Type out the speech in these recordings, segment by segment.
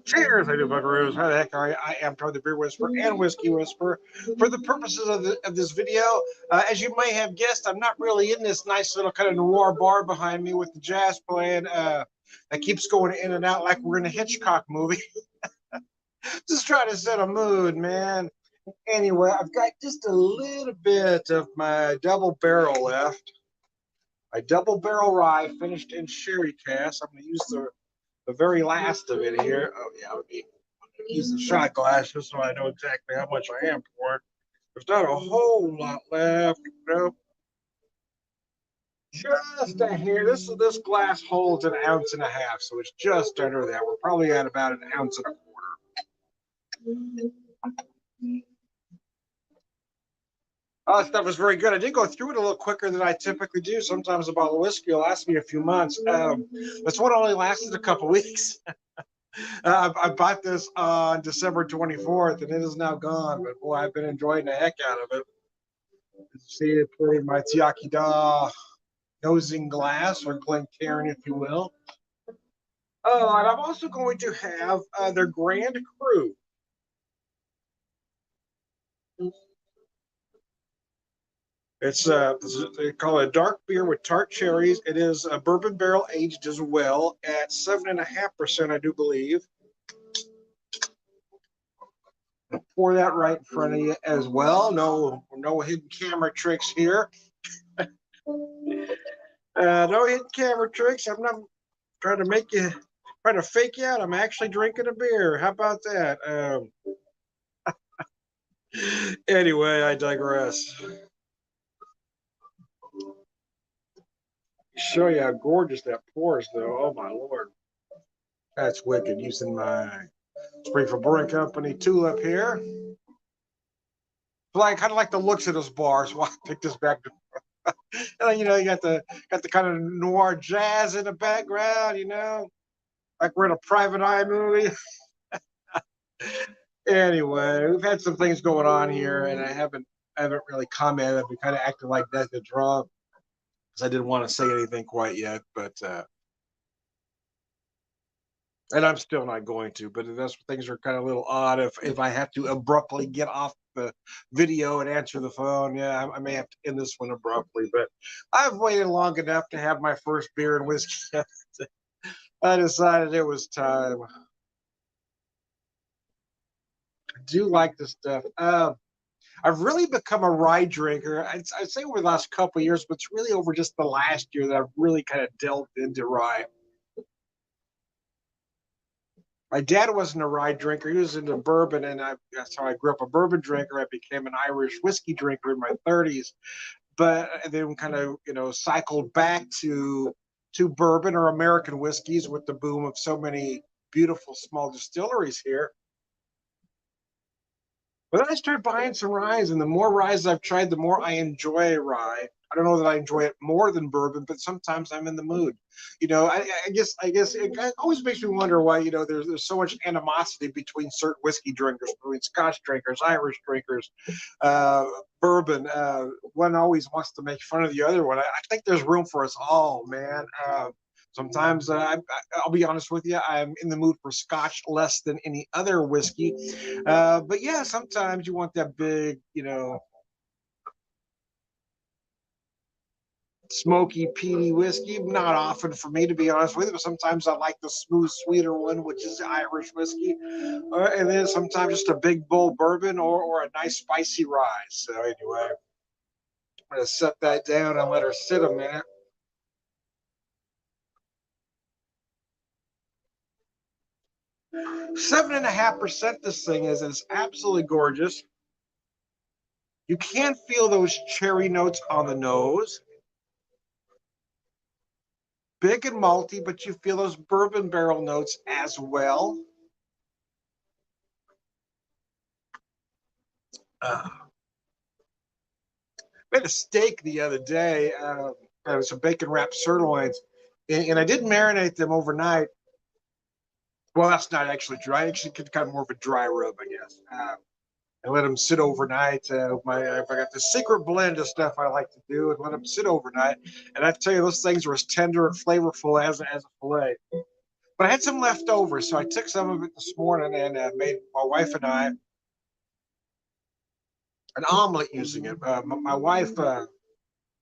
Cheers, I do buckaroos. How the heck are you? I am Tony the Beer Whisperer and Whiskey Whisperer. For the purposes of this video, as you may have guessed, I'm not really in this nice little kind of noir bar behind me with the jazz playing that keeps going in and out like we're in a Hitchcock movie. Just trying to set a mood, man. Anyway, I've got just a little bit of my double barrel left. My double barrel rye finished in sherry cask. I'm going to use the very last of it here. Oh, yeah, I'll be using shot glass just so I know exactly how much I am pouring. There's not a whole lot left, you know. Just a hair. This glass holds an ounce and a half, so it's just under that. We're probably at about an ounce and a quarter. Oh, that stuff was very good. I did go through it a little quicker than I typically do. Sometimes a bottle of whiskey will last me a few months. This one only lasted a couple weeks. I bought this on December 24th, and it is now gone. But boy, I've been enjoying the heck out of it. You see it pouring my Iechyd nosing glass, or Glencairn, if you will. Oh, and I'm also going to have their Grand Cru. It's they call it a dark beer with tart cherries. It is a bourbon barrel aged as well at 7.5%, I do believe. I'll pour that right in front of you as well. No hidden camera tricks here. No hidden camera tricks. I'm not trying to fake you out. I'm actually drinking a beer. How about that? Anyway, I digress. Show you how gorgeous that pours, though. Oh my lord, that's wicked. Using my Springfield Brewing Company tulip here. I kind of like the looks of this bar, so I picked this back. And you know, you got the kind of noir jazz in the background. You know, like we're in a private eye movie. Anyway, we've had some things going on here, and I haven't really commented. I've been kind of acting like that's the draw, because I didn't want to say anything quite yet, but and I'm still not going to. But that's things are kind of a little odd. If I have to abruptly get off the video and answer the phone, yeah, I may have to end this one abruptly. But I've waited long enough to have my first beer and whiskey. I decided it was time. I do like this stuff. I've really become a rye drinker. I'd say over the last couple of years, but it's really over just the last year that I've really kind of delved into rye. My dad wasn't a rye drinker. He was into bourbon, and that's how I grew up a bourbon drinker. I became an Irish whiskey drinker in my 30s, but then kind of, you know, cycled back to bourbon or American whiskeys with the boom of so many beautiful small distilleries here. But then I started buying some ryes, and the more ryes I've tried, the more I enjoy rye. I don't know that I enjoy it more than bourbon, but sometimes I'm in the mood. You know, I guess it always makes me wonder why, you know, there's so much animosity between certain whiskey drinkers, between Scotch drinkers, Irish drinkers, bourbon. One always wants to make fun of the other one. I think there's room for us all, man. Sometimes, I'll be honest with you, I'm in the mood for Scotch less than any other whiskey. But yeah, sometimes you want that big, you know, smoky, peaty whiskey. Not often for me, to be honest with you, but sometimes I like the smooth, sweeter one, which is Irish whiskey. And then sometimes just a big bold bourbon or a nice spicy rye. So anyway, I'm going to set that down and let her sit a minute. 7.5% this thing is, and it's absolutely gorgeous. You can feel those cherry notes on the nose. Big and malty, but you feel those bourbon barrel notes as well. Made a steak the other day. Some bacon wrapped sirloins, and I did marinate them overnight. Well, that's not actually dry. Actually, kind of more of a dry rub, I guess. I let them sit overnight. I got the secret blend of stuff I like to do, and let them sit overnight. And I tell you, those things are as tender and flavorful as a fillet. But I had some left over, so I took some of it this morning and made my wife and I an omelet using it. My wife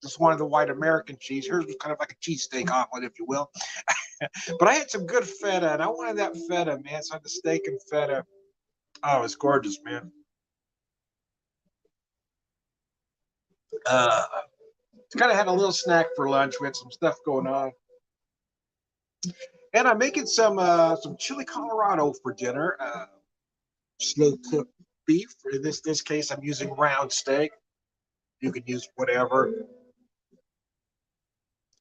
just wanted the white American cheese. Hers was kind of like a cheesesteak omelet, if you will. But I had some good feta, and I wanted that feta, man. So I had the steak and feta. Oh, it's gorgeous, man. Uh, Kind of had a little snack for lunch. We had some stuff going on, and I'm making some chili Colorado for dinner. Slow cooked beef. In this case, I'm using round steak. You can use whatever.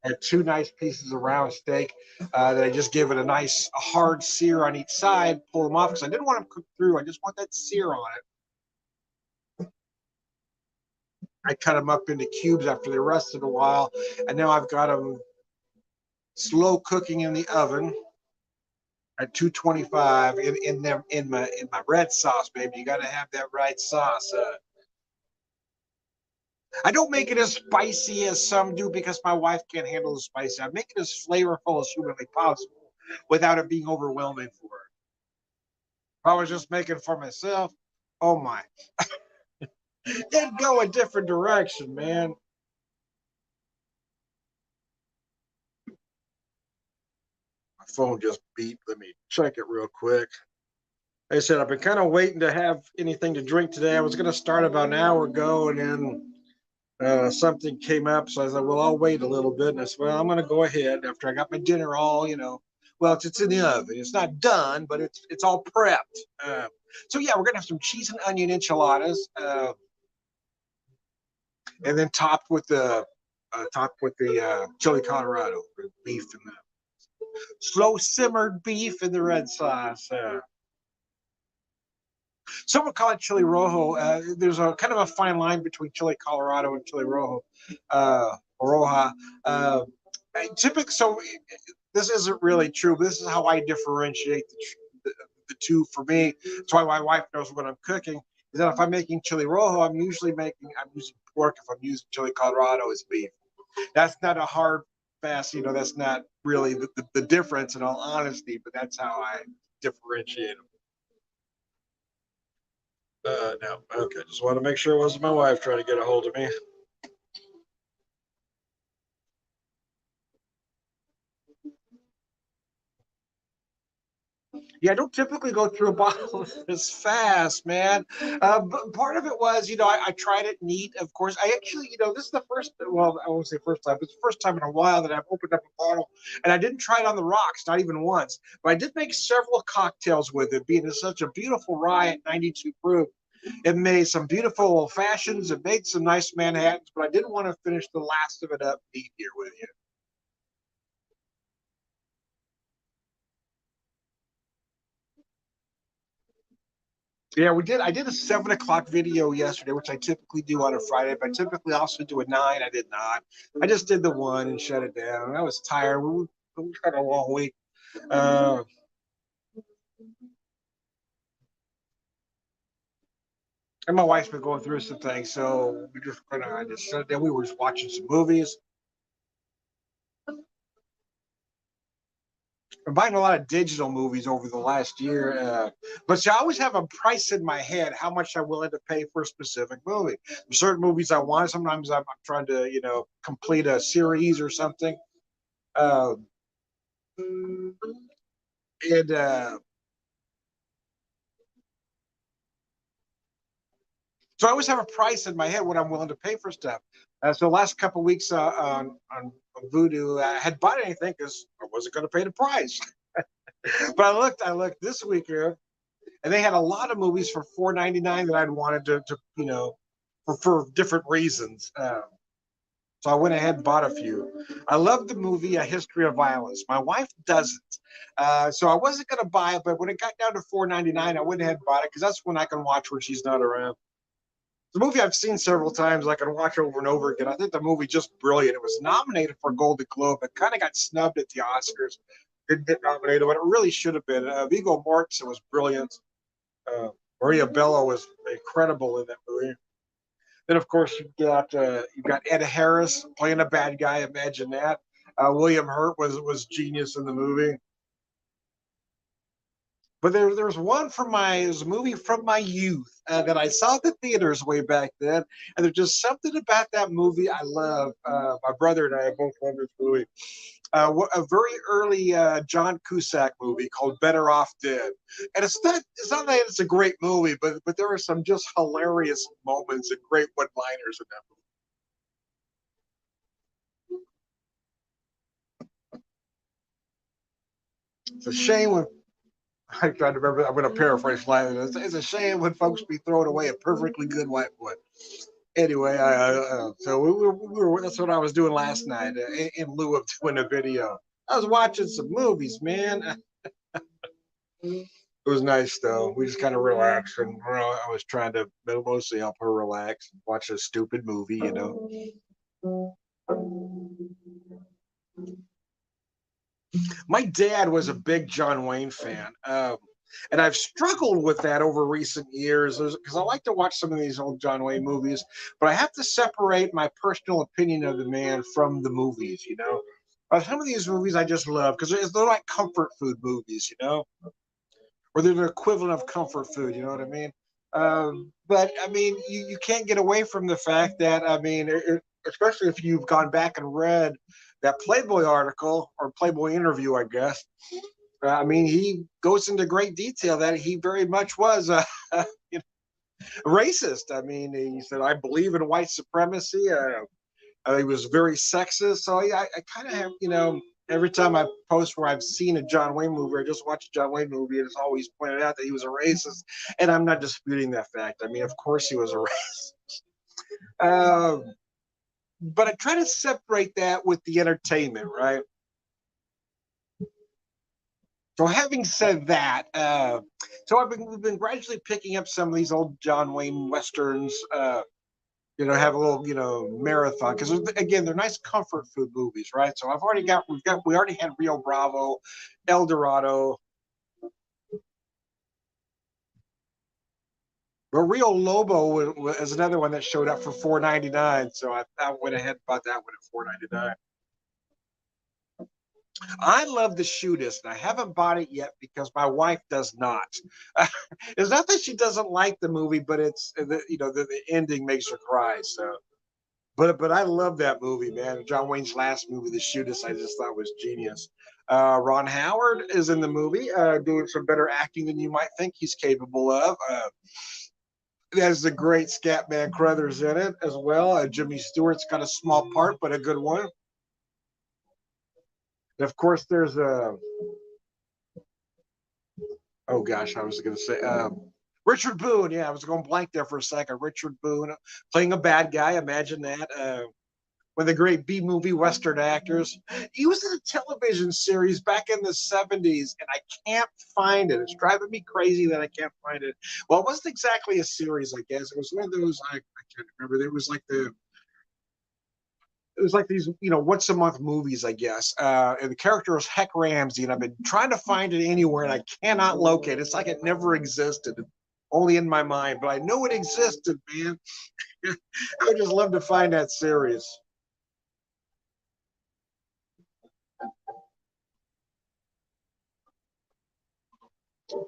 I had two nice pieces of round steak that I just give it a hard sear on each side. Pull them off because I didn't want them cooked through. I just want that sear on it. I cut them up into cubes after they rested a while, and now I've got them slow cooking in the oven at 225 in my red sauce, baby. You got to have that right sauce. I don't make it as spicy as some do because my wife can't handle the spicy. I make it as flavorful as humanly possible without it being overwhelming for her. If I was just making it for myself, oh my, it'd go a different direction, man. My phone just beeped. Let me check it real quick. Like I said, I've been kind of waiting to have anything to drink today. I was going to start about an hour ago, and then something came up. So I said, well, I'll wait a little bit. And I said, well, I'm going to go ahead after I got my dinner all, well, it's in the oven. It's not done, but it's all prepped. So yeah, we're going to have some cheese and onion enchiladas, and then topped with the chili Colorado beef and the slow simmered beef in the red sauce. Some would call it chili rojo. There's a kind of a fine line between chili Colorado and chili rojo, roja. Typically, so this isn't really true, but this is how I differentiate the two for me. That's why my wife knows what I'm cooking. Is that if I'm making chili rojo, I'm using pork. If I'm using chili Colorado, it's beef. That's not a hard fast. That's not really the difference in all honesty, but that's how I differentiate them. No. Okay. Just want to make sure it wasn't my wife trying to get a hold of me. Yeah, I don't typically go through a bottle this fast, man. But part of it was, I tried it neat, of course. I actually, this is the first, well, I won't say first time, but it's the first time in a while that I've opened up a bottle, and I didn't try it on the rocks, not even once. But I did make several cocktails with it, being such a beautiful rye at 92 proof. It made some beautiful old fashions. It made some nice Manhattans, but I didn't want to finish the last of it up neat here with you. Yeah, we did. I did a 7 o'clock video yesterday, which I typically do on a Friday, but I typically also do a 9. I did not. I just did the one and shut it down. I was tired. We had a long week. Uh, and my wife's been going through some things, so I just shut it down. We were just watching some movies. I'm buying a lot of digital movies over the last year, but see, I always have a price in my head how much I'm willing to pay for a specific movie. There's certain movies I want. Sometimes I'm trying to, complete a series or something. Uh, and So I always have a price in my head what I'm willing to pay for stuff. So the last couple of weeks on Voodoo, I had bought anything because I wasn't going to pay the price. But I looked this week here, and they had a lot of movies for $4.99 that I'd wanted to for different reasons. So I went ahead and bought a few. I love the movie A History of Violence. My wife doesn't. So I wasn't going to buy it, but when it got down to $4.99, I went ahead and bought it because that's when I can watch when she's not around. The movie I've seen several times. I can watch over and over again. I think the movie just brilliant. It was nominated for a Golden Globe. It kind of got snubbed at the Oscars. Didn't get nominated, but it really should have been. Viggo Mortensen was brilliant. Maria Bello was incredible in that movie. Then, of course, you've got Ed Harris playing a bad guy. Imagine that. William Hurt was genius in the movie. But there's one from it was a movie from my youth that I saw at the theaters way back then, and there's just something about that movie I love. My brother and I both love this movie. A very early John Cusack movie called Better Off Dead, and it's not that it's a great movie, but there are some just hilarious moments and great one-liners in that movie. It's a shame when I tried to remember. I'm going to paraphrase slightly. It's a shame when folks be throwing away a perfectly good white boy. Anyway, so we were that's what I was doing last night in lieu of doing a video. I was watching some movies, man. It was nice though. We just kind of relaxed, and I was trying to mostly help her relax, watch a stupid movie, you know. My dad was a big John Wayne fan, and I've struggled with that over recent years because I like to watch some of these old John Wayne movies, but I have to separate my personal opinion of the man from the movies, you know. Some of these movies I just love because they're like comfort food movies, you know, or they're the equivalent of comfort food, you know what I mean? But I mean, you can't get away from the fact that I mean, especially if you've gone back and read that Playboy article or Playboy interview, I guess. I mean, he goes into great detail that he very much was you know, racist. I mean, he said, "I believe in white supremacy." He was very sexist. So I kind of have, you know, every time I post where I've seen a John Wayne movie, I just watched a John Wayne movie, and it's always pointed out that he was a racist, and I'm not disputing that fact. I mean, of course he was a racist. But I try to separate that with the entertainment, right? So having said that, so we've been gradually picking up some of these old John Wayne westerns. You know, have a little, you know, marathon because again, they're nice comfort food movies, right? So we already had Rio Bravo, El Dorado, but Rio Lobo is another one that showed up for $4.99. So I went ahead and bought that one at $4.99. I love the shootist, and I haven't bought it yet because my wife does not. It's not that she doesn't like the movie, but it's you know the ending makes her cry. So, but I love that movie, man. John Wayne's last movie, The Shootist, I just thought was genius. Ron Howard is in the movie, doing some better acting than you might think he's capable of. There's the great Scatman Crothers in it as well. Jimmy Stewart's got a small part, but a good one. And of course, there's a oh gosh, I was going to say Richard Boone. Yeah, I was going blank there for a second. Richard Boone playing a bad guy. Imagine that. One of the great B movie Western actors. He was in a television series back in the 70s, and I can't find it. It's driving me crazy that I can't find it. Well, it wasn't exactly a series, I guess. It was one of those, I can't remember. It was like these, you know, once a month movies, I guess. And the character was Heck Ramsey, and I've been trying to find it anywhere, and I cannot locate it. It's like it never existed, only in my mind. But I know it existed, man. I would just love to find that series.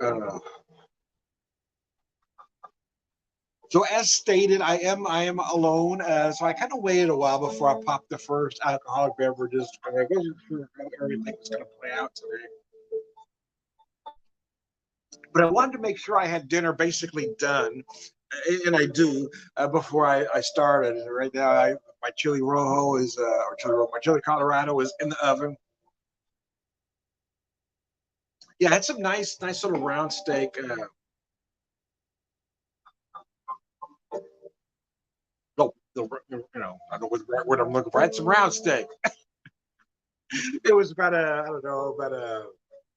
Uh, so as stated, I am alone. So I kind of waited a while before I popped the first alcoholic beverages. I wasn't sure how everything was going to play out today. But I wanted to make sure I had dinner basically done, and I do before I started. Right now, my chili rojo is my chili Colorado is in the oven. Yeah, I had some nice sort of round steak. You know, I don't know what I'm looking for. I had some round steak. It was about I don't know, about a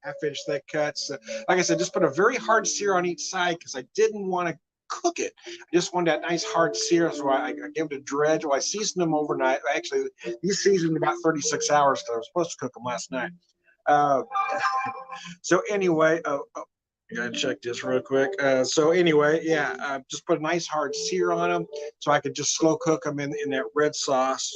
half-inch thick cuts. Like I said, just put a very hard sear on each side because I didn't want to cook it. I just wanted that nice hard sear, so I gave it a dredge. Well, I seasoned them overnight. Actually, these seasoned about 36 hours because I was supposed to cook them last night. Uh, so anyway, I gotta check this real quick. So anyway, yeah, just put a nice hard sear on them so I could just slow cook them in that red sauce.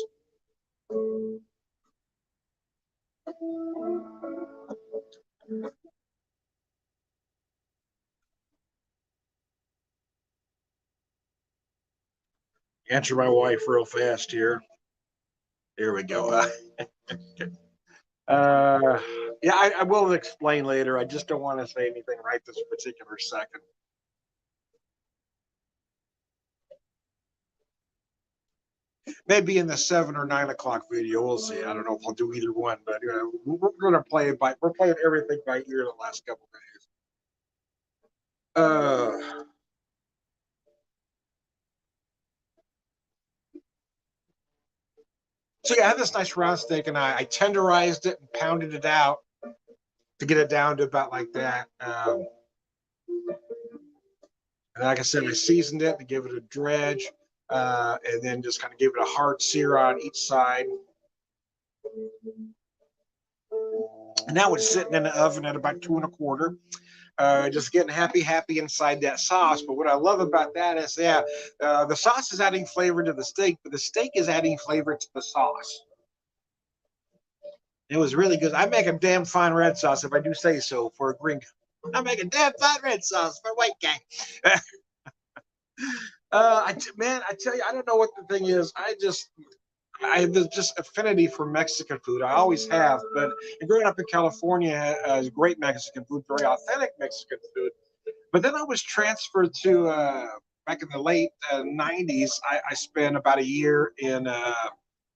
Answer my wife real fast here. Here we go. Uh, yeah, I will explain later. I just don't want to say anything right this particular second. Maybe in the 7 or 9 o'clock video, we'll see. I don't know if I'll do either one, but we're gonna play it we're playing everything by ear the last couple of days. So yeah, I had this nice round steak, and I tenderized it and pounded it out to get it down to about like that. And like I said, I seasoned it to give it a dredge, and then just kind of give it a hard sear on each side. And now it's sitting in the oven at about 2 1/4. Just getting happy inside that sauce. But what I love about that is, the sauce is adding flavor to the steak, but the steak is adding flavor to the sauce. It was really good. I make a damn fine red sauce, if I do say so, for a gringo. I make a damn fine red sauce for a white guy. Man, I tell you, I don't know what the thing is. I have this just affinity for Mexican food. I always have. But growing up in California, has great Mexican food, very authentic Mexican food. But then I was transferred to back in the late 90s. I spent about a year in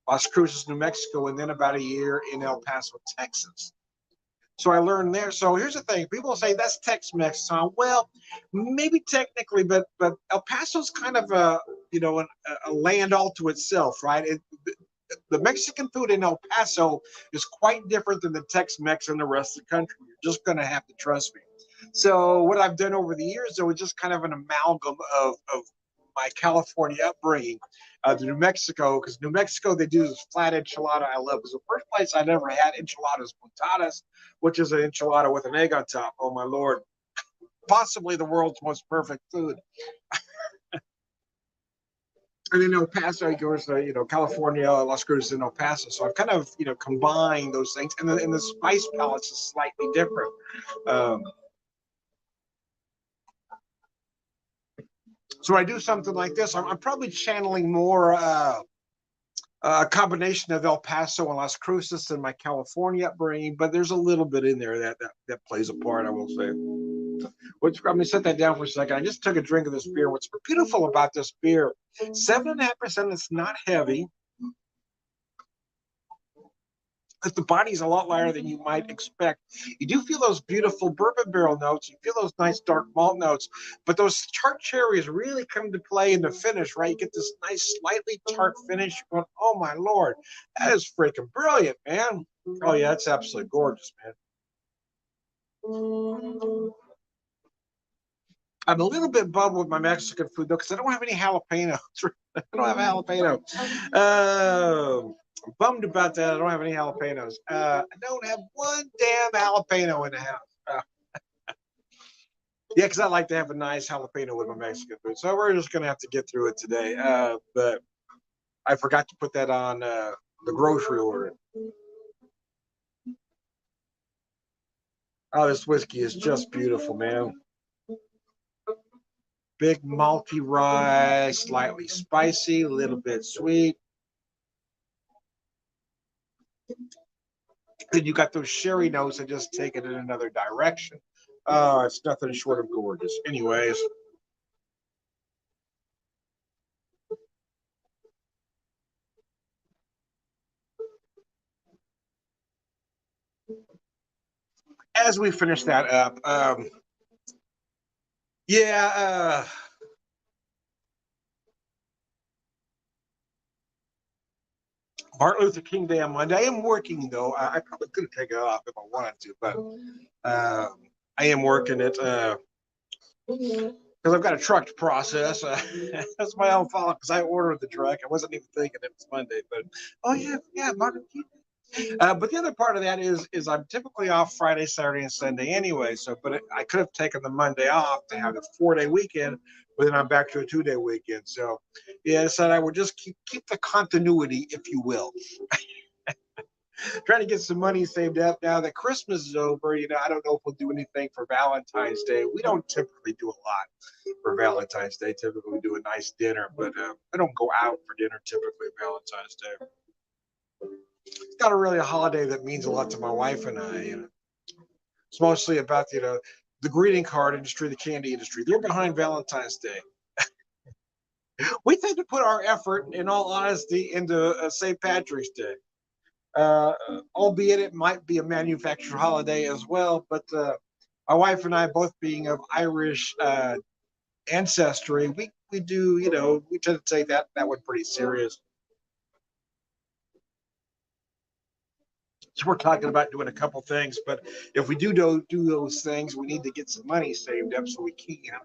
Las Cruces, New Mexico, and then about a year in El Paso, Texas. So I learned there. So here's the thing: people say that's Tex-Mex. Well, maybe technically, but El Paso's kind of a land all to itself, right? The Mexican food in El Paso is quite different than the Tex-Mex in the rest of the country. You're just going to have to trust me. So what I've done over the years, though, is just kind of an amalgam of my California upbringing to New Mexico, because New Mexico, they do this flat enchilada I love. It was the first place I'd ever had enchiladas montadas, which is an enchilada with an egg on top. Oh, my Lord. Possibly the world's most perfect food. And in El Paso, of course, California, Las Cruces, and El Paso. So I've kind of, combined those things. And the spice palette is slightly different. So I do something like this. I'm probably channeling more a combination of El Paso and Las Cruces than my California upbringing, but there's a little bit in there that plays a part, I will say. I'm going to set that down for a second. I just took a drink of this beer. What's beautiful about this beer, 7.5%, it's not heavy. But the body's a lot lighter than you might expect. You do feel those beautiful bourbon barrel notes. You feel those nice dark malt notes, but those tart cherries really come to play in the finish, right? You get this nice, slightly tart finish. Going, oh my Lord, that is freaking brilliant, man. Oh yeah, that's absolutely gorgeous, man. I'm a little bit bummed with my Mexican food though, because I don't have any jalapenos. I don't have jalapeno. I'm bummed about that. I don't have any jalapenos. I don't have one damn jalapeno in the house. Yeah, because I like to have a nice jalapeno with my Mexican food. So we're just going to have to get through it today. But I forgot to put that on the grocery order. Oh, this whiskey is just beautiful, man. Big malty rye, slightly spicy, a little bit sweet. Then you got those sherry notes that just take it in another direction. It's nothing short of gorgeous. Anyways. As we finish that up, Martin Luther King Day on Monday. I am working though. I probably could take it off if I wanted to, but I am working it because I've got a truck to process. That's my own fault because I ordered the truck. I wasn't even thinking it was Monday, but oh yeah, Martin King. But the other part of that is I'm typically off Friday, Saturday, and Sunday anyway. So, but I could have taken the Monday off to have a 4-day weekend, but then I'm back to a 2-day weekend. So, yeah, I said I would just keep the continuity, if you will. Trying to get some money saved up now that Christmas is over. I don't know if we'll do anything for Valentine's Day. We don't typically do a lot for Valentine's Day. Typically, we do a nice dinner, but I don't go out for dinner typically Valentine's Day. It's not really a holiday that means a lot to my wife and I. It's mostly about the greeting card industry, the candy industry. They're behind Valentine's Day. We tend to put our effort, in all honesty, into St. Patrick's Day. Albeit it might be a manufactured holiday as well, but my wife and I, both being of Irish ancestry, we do, we tend to take that one pretty serious. So we're talking about doing a couple things, but if we do those things, we need to get some money saved up so we can.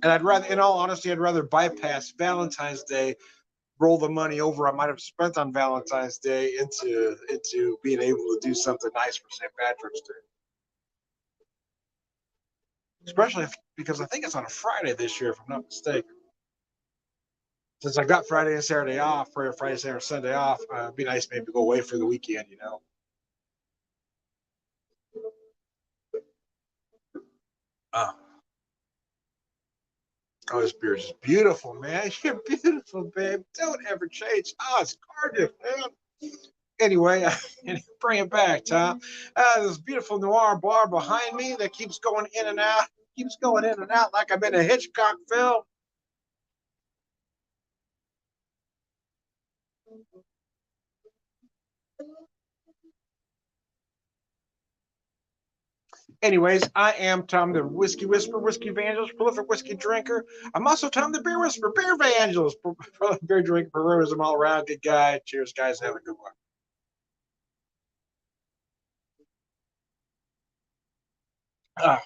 And I'd rather, in all honesty, I'd rather bypass Valentine's Day, roll the money over I might have spent on Valentine's Day into being able to do something nice for St. Patrick's Day. Especially because I think it's on a Friday this year, if I'm not mistaken. Since I've got Friday and Saturday off, or Friday, Saturday, Sunday off, it'd be nice maybe to go away for the weekend, Oh, this beer is beautiful, man. You're beautiful, babe. Don't ever change. Oh, it's gorgeous, man. Anyway, bring it back, Tom. This beautiful noir bar behind me that keeps going in and out, like I'm in a Hitchcock film. Anyways, I am Tom the Whiskey Whisperer, Whiskey Evangelist, prolific whiskey drinker. I'm also Tom the Beer Whisperer, Beer Evangelist, prolific beer drinker, brewerism all around. Good guy. Cheers, guys. Have a good one. Ah.